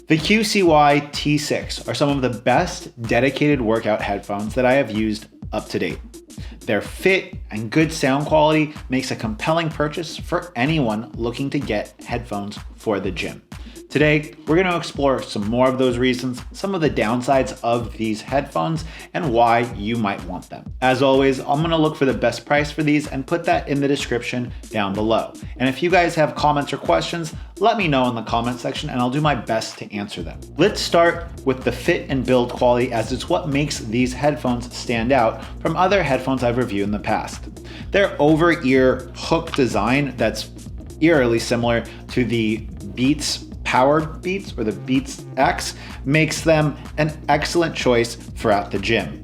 The QCY T6 are some of the best dedicated workout headphones that I have used up to date. Their fit and good sound quality makes a compelling purchase for anyone looking to get headphones for the gym. Today, we're going to explore some more of those reasons, some of the downsides of these headphones, and why you might want them. As always, I'm going to look for the best price for these and put that in the description down below. And if you guys have comments or questions, let me know in the comment section and I'll do my best to answer them. Let's start with the fit and build quality, as it's what makes these headphones stand out from other headphones I've reviewed in the past. Their over-ear hook design that's eerily similar to the Beats powerbeats or the Beats X makes them an excellent choice throughout the gym.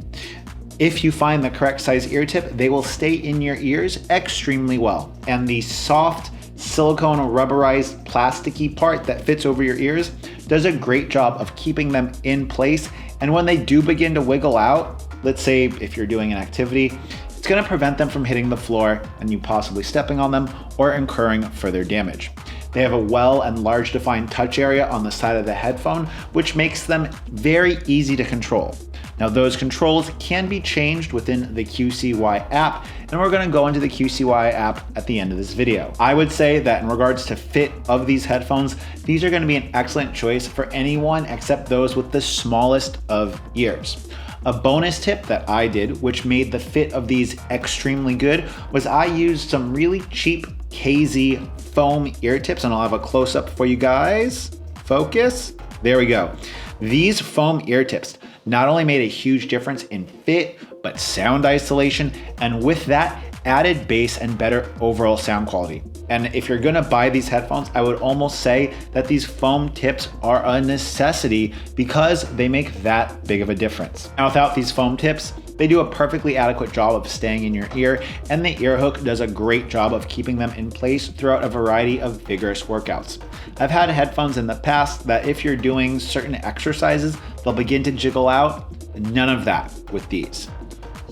If you find the correct size ear tip, they will stay in your ears extremely well. And the soft silicone rubberized plasticky part that fits over your ears does a great job of keeping them in place. And when they do begin to wiggle out, let's say if you're doing an activity, it's going to prevent them from hitting the floor and you possibly stepping on them or incurring further damage. They have a well and large defined touch area on the side of the headphone, which makes them very easy to control. Now those controls can be changed within the QCY app, and we're going to go into the QCY app at the end of this video. I would say that in regards to fit of these headphones, these are going to be an excellent choice for anyone except those with the smallest of ears. A bonus tip that I did, which made the fit of these extremely good, was I used some really cheap KZ foam ear tips, and I'll have a close-up for you guys. Focus. There we go. These foam ear tips not only made a huge difference in fit, but sound isolation, and with that, added bass and better overall sound quality. And if you're gonna buy these headphones, I would almost say that these foam tips are a necessity because they make that big of a difference. Now, without these foam tips, they do a perfectly adequate job of staying in your ear, and the ear hook does a great job of keeping them in place throughout a variety of vigorous workouts. I've had headphones in the past that if you're doing certain exercises, they'll begin to jiggle out. None of that with these.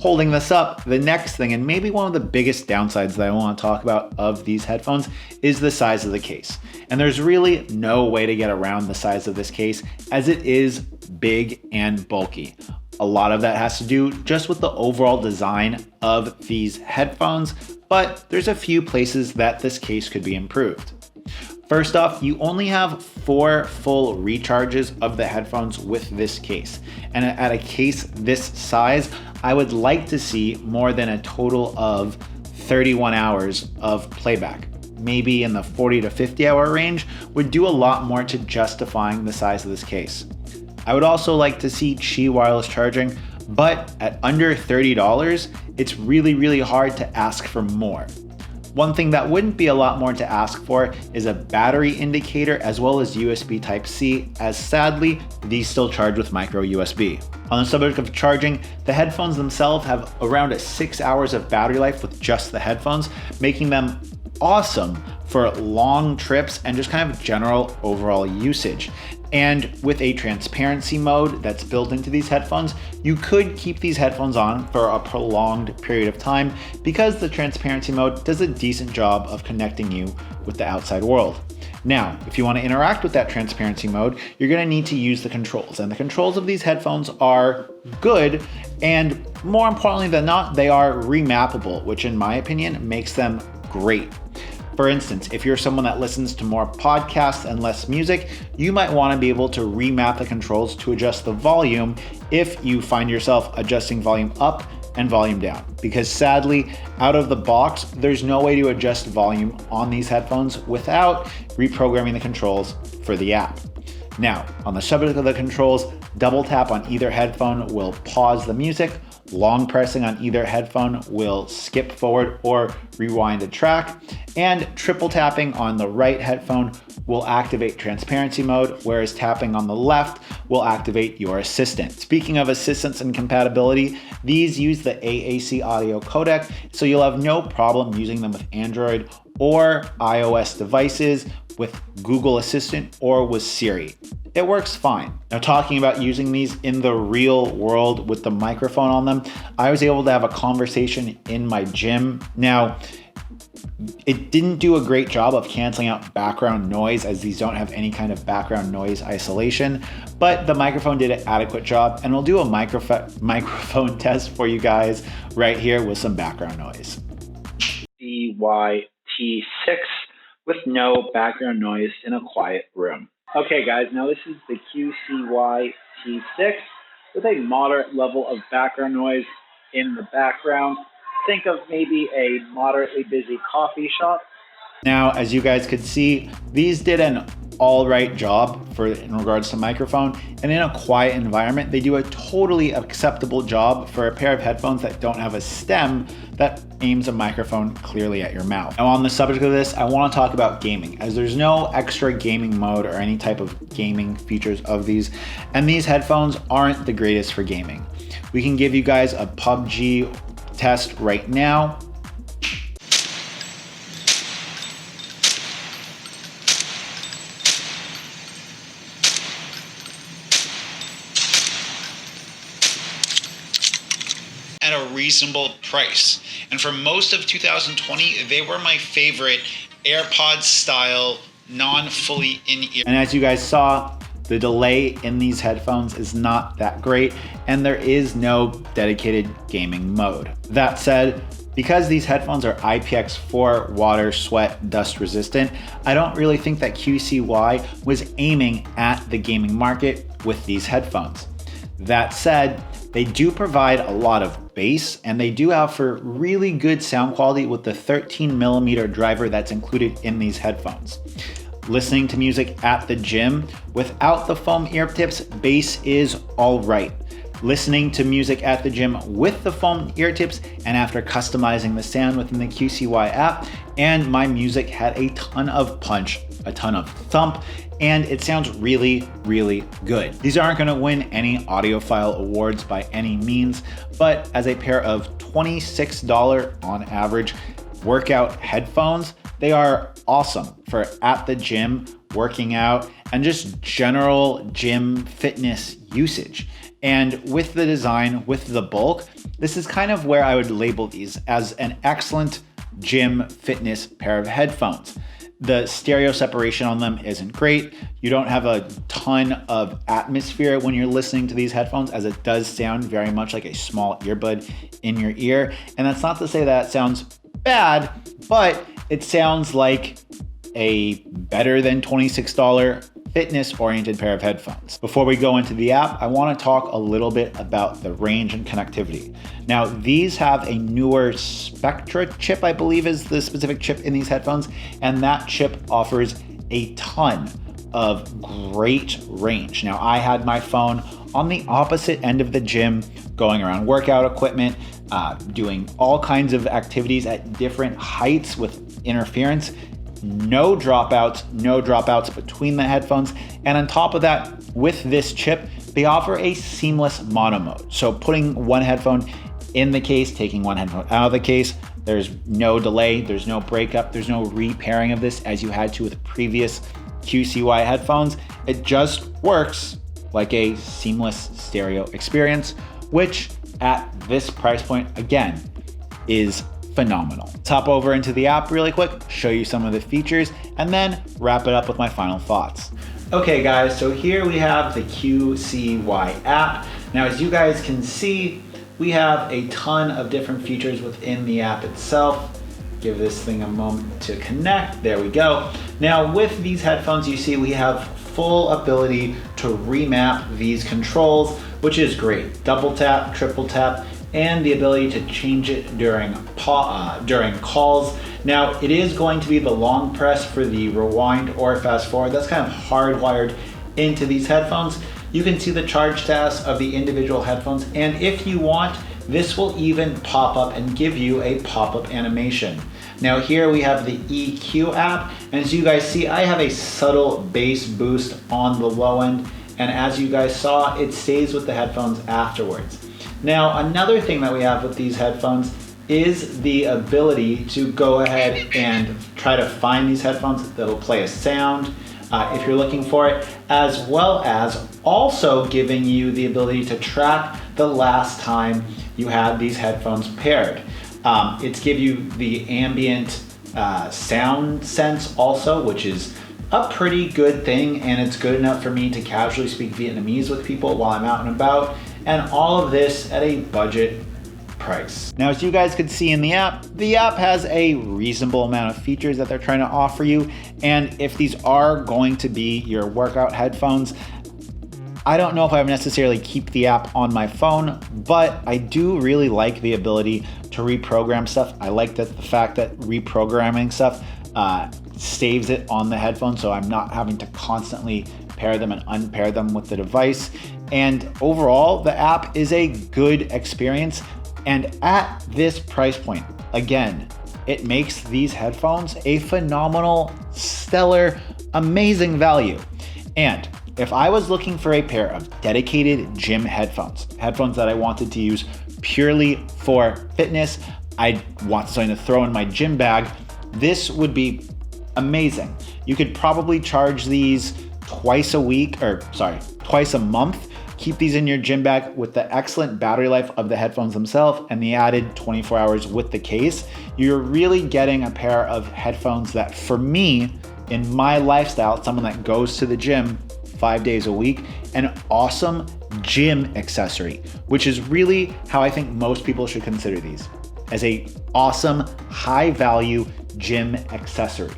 Holding this up, the next thing, and maybe one of the biggest downsides that I want to talk about of these headphones, is the size of the case. And there's really no way to get around the size of this case, as it is big and bulky. A lot of that has to do just with the overall design of these headphones, but there's a few places that this case could be improved. First off, you only have 4 full recharges of the headphones with this case. And at a case this size, I would like to see more than a total of 31 hours of playback. Maybe in the 40 to 50 hour range would do a lot more to justifying the size of this case. I would also like to see Qi wireless charging, but at under $30, it's really hard to ask for more. One thing that wouldn't be a lot more to ask for is a battery indicator as well as USB Type-C, as sadly, these still charge with micro USB. On the subject of charging, the headphones themselves have around 6 hours of battery life with just the headphones, making them awesome for long trips and just kind of general overall usage. And with a transparency mode that's built into these headphones, you could keep these headphones on for a prolonged period of time because the transparency mode does a decent job of connecting you with the outside world. Now, if you want to interact with that transparency mode, you're going to need to use the controls. And the controls of these headphones are good, and more importantly than not, they are remappable, which in my opinion makes them great. For instance, if you're someone that listens to more podcasts and less music, you might want to be able to remap the controls to adjust the volume if you find yourself adjusting volume up and volume down. Because sadly, out of the box, there's no way to adjust volume on these headphones without reprogramming the controls for the app. Now, on the subject of the controls, double tap on either headphone will pause the music. Long pressing on either headphone will skip forward or rewind a track, and triple tapping on the right headphone will activate transparency mode, whereas tapping on the left will activate your assistant. Speaking of assistants and compatibility, these use the AAC audio codec, so you'll have no problem using them with Android or iOS devices, with Google Assistant, or with Siri. It works fine. Now, talking about using these in the real world with the microphone on them, I was able to have a conversation in my gym. Now, It didn't do a great job of canceling out background noise, as these don't have any kind of background noise isolation, but the microphone did an adequate job, and we'll do a microphone test for you guys right here with some background noise. QCY T6 with no background noise in a quiet room. Okay guys, now this is the QCY T6 with a moderate level of background noise in the background. Think of maybe a moderately busy coffee shop. Now, as you guys could see, these did an all right job in regards to microphone, and in a quiet environment, they do a totally acceptable job for a pair of headphones that don't have a stem that aims a microphone clearly at your mouth. Now, on the subject of this, I want to talk about gaming, as there's no extra gaming mode or any type of gaming features of these, and these headphones aren't the greatest for gaming. We can give you guys a PUBG test right now. At a reasonable price. And for most of 2020, they were my favorite AirPods style, non-fully in-ear. And as you guys saw, the delay in these headphones is not that great, and there is no dedicated gaming mode. That said, because these headphones are IPX4 water, sweat, dust resistant, I don't really think that QCY was aiming at the gaming market with these headphones. That said, they do provide a lot of bass, and they do offer really good sound quality with the 13mm driver that's included in these headphones. Listening to music at the gym without the foam ear tips, bass is all right. Listening to music at the gym with the foam ear tips, and after customizing the sound within the QCY app, and my music had a ton of punch, a ton of thump, and it sounds really, really good. These aren't gonna win any audiophile awards by any means, but as a pair of $26 on average workout headphones, they are awesome for at the gym, working out, and just general gym fitness usage. And with the design, with the bulk, this is kind of where I would label these as an excellent gym fitness pair of headphones. The stereo separation on them isn't great. You don't have a ton of atmosphere when you're listening to these headphones, as it does sound very much like a small earbud in your ear. And that's not to say that it sounds bad, but it sounds like a better than $26 fitness-oriented pair of headphones. Before we go into the app, I want to talk a little bit about the range and connectivity. Now, these have a newer Spectra chip, I believe is the specific chip in these headphones, and that chip offers a ton of great range. Now, I had my phone on the opposite end of the gym, going around workout equipment, doing all kinds of activities at different heights with interference. No dropouts between the headphones. And on top of that, with this chip, they offer a seamless mono mode. So putting one headphone in the case, taking one headphone out of the case, there's no delay, there's no breakup, there's no repairing of this as you had to with previous QCY headphones. It just works like a seamless stereo experience, which at this price point, again, is phenomenal. Let's hop over into the app really quick, show you some of the features, and then wrap it up with my final thoughts. Okay guys, so here we have the QCY app. Now, as you guys can see, we have a ton of different features within the app itself. Give this thing a moment to connect. There we go. Now, with these headphones, you see we have full ability to remap these controls, which is great. Double tap, triple tap, and the ability to change it during calls. Now, it is going to be the long press for the rewind or fast forward. That's kind of hardwired into these headphones. You can see the charge status of the individual headphones, and if you want, this will even pop up and give you a pop-up animation. Now here we have the EQ app, and as you guys see, I have a subtle bass boost on the low end, and as you guys saw, it stays with the headphones afterwards. Now, another thing that we have with these headphones is the ability to go ahead and try to find these headphones that'll play a sound if you're looking for it, as well as also giving you the ability to track the last time you had these headphones paired. It's give you the ambient sound sense also, which is a pretty good thing, and it's good enough for me to casually speak Vietnamese with people while I'm out and about, and all of this at a budget price. Now, as you guys could see in the app has a reasonable amount of features that they're trying to offer you, and if these are going to be your workout headphones, I don't know if I would necessarily keep the app on my phone, but I do really like the ability to reprogram stuff. I like the fact that reprogramming stuff saves it on the headphone, so I'm not having to constantly pair them and unpair them with the device. And overall, the app is a good experience. And at this price point, again, it makes these headphones a phenomenal, stellar, amazing value. And if I was looking for a pair of dedicated gym headphones that I wanted to use purely for fitness, I want something to throw in my gym bag, this would be amazing. You could probably charge these twice a month. Keep these in your gym bag with the excellent battery life of the headphones themselves and the added 24 hours with the case. You're really getting a pair of headphones that, for me, in my lifestyle, someone that goes to the gym 5 days a week, an awesome gym accessory, which is really how I think most people should consider these, as a awesome, high value gym accessory.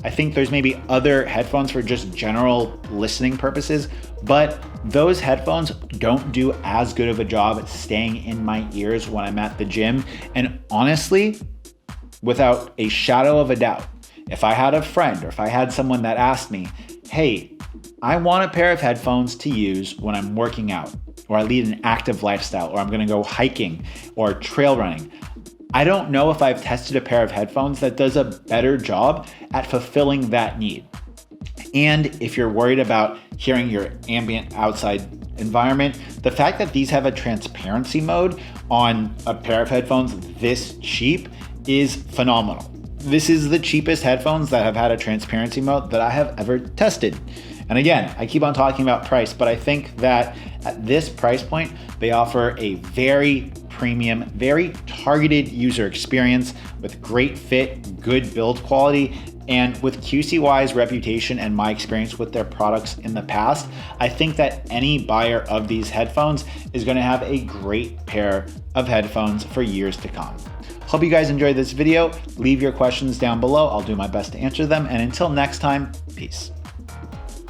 I think there's maybe other headphones for just general listening purposes, but those headphones don't do as good of a job at staying in my ears when I'm at the gym. And honestly, without a shadow of a doubt, if I had a friend or if I had someone that asked me, hey, I want a pair of headphones to use when I'm working out, or I lead an active lifestyle, or I'm gonna go hiking or trail running, I don't know if I've tested a pair of headphones that does a better job at fulfilling that need. And if you're worried about hearing your ambient outside environment, the fact that these have a transparency mode on a pair of headphones this cheap is phenomenal. This is the cheapest headphones that have had a transparency mode that I have ever tested. And again, I keep on talking about price, but I think that at this price point, they offer a very premium, very targeted user experience with great fit, good build quality. And with QCY's reputation and my experience with their products in the past, I think that any buyer of these headphones is going to have a great pair of headphones for years to come. Hope you guys enjoyed this video. Leave your questions down below. I'll do my best to answer them. And until next time, peace.